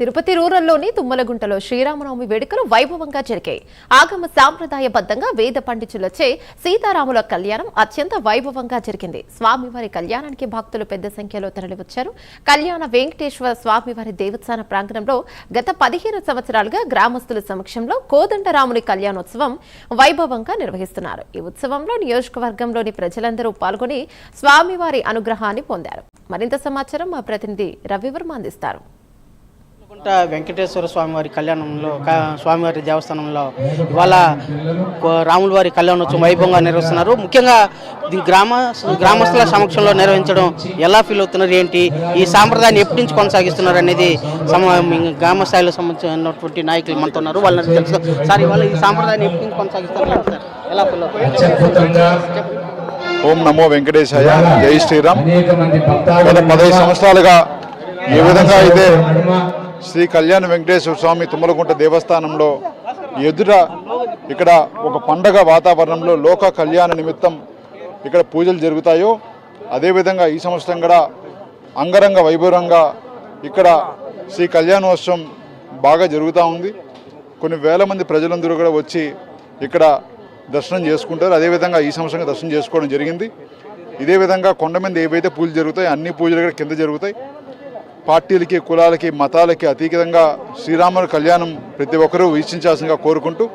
తిరుపతి రూరల్లోని తుమ్మలగుంటలో శ్రీరామనవమి వేడుకలు వైభవంగా జరిగాయి. ఆగమ సాంప్రదాయబద్ధంగా వేద పండితులచే సీతారాముల కళ్యాణం అత్యంత వైభవంగా జరిగింది. స్వామివారి కళ్యాణానికి భక్తులు పెద్ద సంఖ్యలో తరలివచ్చారు. కళ్యాణ వెంకటేశ్వర స్వామివారి దేవస్థాన ప్రాంగణంలో గత 15 సంవత్సరాలుగా గ్రామస్తుల సమక్షంలో కోదండరాముని కళ్యాణోత్సవం వైభవంగా నిర్వహిస్తున్నారు. ఈ ఉత్సవంలో నియోజకవర్గంలోని ప్రజలందరూ పాల్గొని స్వామివారి అనుగ్రహాన్ని పొందారు. మరింత సమాచారం మా ప్రతినిధి రవివర్మ అందిస్తారు. వెంకటేశ్వర స్వామివారి కళ్యాణంలో స్వామివారి దేవస్థానంలో ఇవాళ రాముల వారి కళ్యాణోత్సవం వైభవంగా నిర్వహిస్తున్నారు. ముఖ్యంగా గ్రామస్తుల సమక్షంలో నిర్వహించడం ఎలా ఫీల్ అవుతున్నారు, ఏంటి ఈ సాంప్రదాయాన్ని ఎప్పటి నుంచి కొనసాగిస్తున్నారు అనేది గ్రామ స్థాయిలో సంబంధించినటువంటి నాయకులు మనతో ఉన్నారు. వాళ్ళని తెలుసు సార్, ఇవాళ ఈ సాంప్రదాయాన్ని ఎప్పటి నుంచి కొనసాగిస్తున్నారు, ఎలా ఫీల్ అవుతున్నారు? ఓం నమో వెంకటేశాయ, జై శ్రీరామ్. గత 15 సంవత్సరాలుగా ఏ విధంగా అయితే శ్రీ కళ్యాణ వెంకటేశ్వర స్వామి తుమ్మలగుంట దేవస్థానంలో ఎదుట ఇక్కడ ఒక పండగ వాతావరణంలో లోక కళ్యాణ నిమిత్తం ఇక్కడ పూజలు జరుగుతాయో అదేవిధంగా ఈ సంవత్సరం కూడా అంగరంగ వైభవంగా ఇక్కడ శ్రీ కళ్యాణోత్సవం బాగా జరుగుతూ ఉంది. కొన్ని వేల మంది ప్రజలందరూ కూడా వచ్చి ఇక్కడ దర్శనం చేసుకుంటారు. అదేవిధంగా ఈ సంవత్సరంగా దర్శనం చేసుకోవడం జరిగింది. ఇదే విధంగా కొండ మీద ఏవైతే పూజలు జరుగుతాయో అన్ని పూజలు కూడా కింద జరుగుతాయి. పార్టీలకి, కులాలకి, మతాలకి అతీతంగా శ్రీరాముని కళ్యాణం ప్రతి ఒక్కరూ వీక్షించాల్సిందిగా కోరుకుంటూ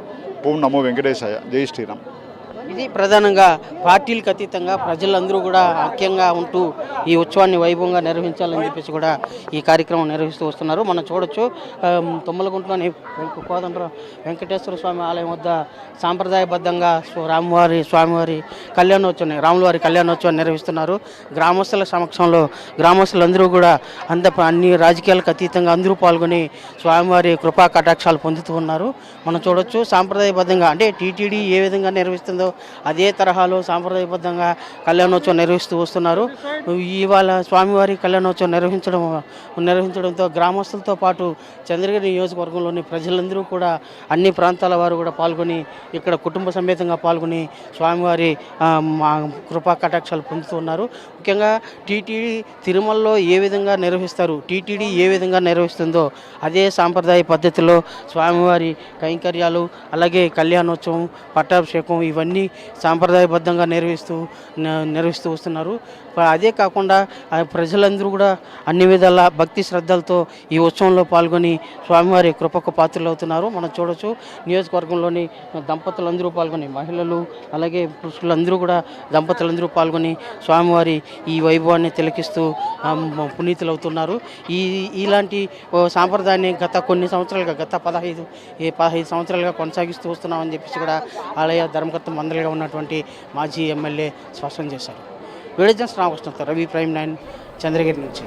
ఓం నమో వెంకటేశాయ, జై శ్రీరామ్. ఇది ప్రధానంగా పార్టీలకు అతీతంగా ప్రజలందరూ కూడా ఐక్యంగా ఉంటూ ఈ ఉత్సవాన్ని వైభవంగా నిర్వహించాలని చెప్పేసి కూడా ఈ కార్యక్రమం నిర్వహిస్తూ వస్తున్నారు. మనం చూడొచ్చు తుమ్మలగుంటలోని కోదండ వెంకటేశ్వర స్వామి ఆలయం వద్ద సాంప్రదాయబద్ధంగా స్వామివారి కళ్యాణోత్సవం రాములవారి కళ్యాణోత్సవాన్ని నిర్వహిస్తున్నారు. గ్రామస్తుల సమక్షంలో గ్రామస్తులందరూ కూడా అన్ని రాజకీయాలకు అతీతంగా అందరూ పాల్గొని స్వామివారి కృపా కటాక్షాలు పొందుతూ ఉన్నారు. మనం చూడొచ్చు సాంప్రదాయబద్ధంగా అంటే టీటీడీ ఏ విధంగా నిర్వహిస్తుందో అదే తరహాలో సాంప్రదాయబద్ధంగా కళ్యాణోత్సవం నిర్వహిస్తూ వస్తున్నారు. ఇవాళ స్వామివారి కళ్యాణోత్సవం నిర్వహించడంతో గ్రామస్తులతో పాటు చంద్రగిరి నియోజకవర్గంలోని ప్రజలందరూ కూడా అన్ని ప్రాంతాల వారు కూడా పాల్గొని ఇక్కడ కుటుంబ సమేతంగా పాల్గొని స్వామివారి కృపా కటాక్షాలు పొందుతూ ఉన్నారు. ముఖ్యంగా టీటీడీ తిరుమలలో ఏ విధంగా నిర్వహిస్తారు, టీటీడీ ఏ విధంగా నిర్వహిస్తుందో అదే సాంప్రదాయ పద్ధతిలో స్వామివారి కైంకర్యాలు అలాగే కళ్యాణోత్సవం, పట్టాభిషేకం ఇవన్నీ సాంప్రదాయబద్ధంగా నిర్వహిస్తూ వస్తున్నారు. అదే కాకుండా ప్రజలందరూ కూడా అన్ని విధాల భక్తి శ్రద్ధలతో ఈ ఉత్సవంలో పాల్గొని స్వామివారి కృపకు పాత్రలు అవుతున్నారు. మనం చూడొచ్చు దంపతులందరూ పాల్గొని, మహిళలు అలాగే పురుషులందరూ కూడా దంపతులందరూ పాల్గొని స్వామివారి ఈ వైభవాన్ని తిలకిస్తూ పునీతులు అవుతున్నారు. ఇలాంటి సాంప్రదాయాన్ని గత 15 సంవత్సరాలుగా కొనసాగిస్తూ వస్తున్నామని చెప్పేసి కూడా ఆలయ ధర్మకర్త మండలిగా ఉన్నటువంటి మాజీ ఎమ్మెల్యే స్పష్టం చేశారు. వీడియో జర్నలిస్ట్ రామకృష్ణతో రవి, ప్రైమ్ 9 చంద్రగిరి నుంచి.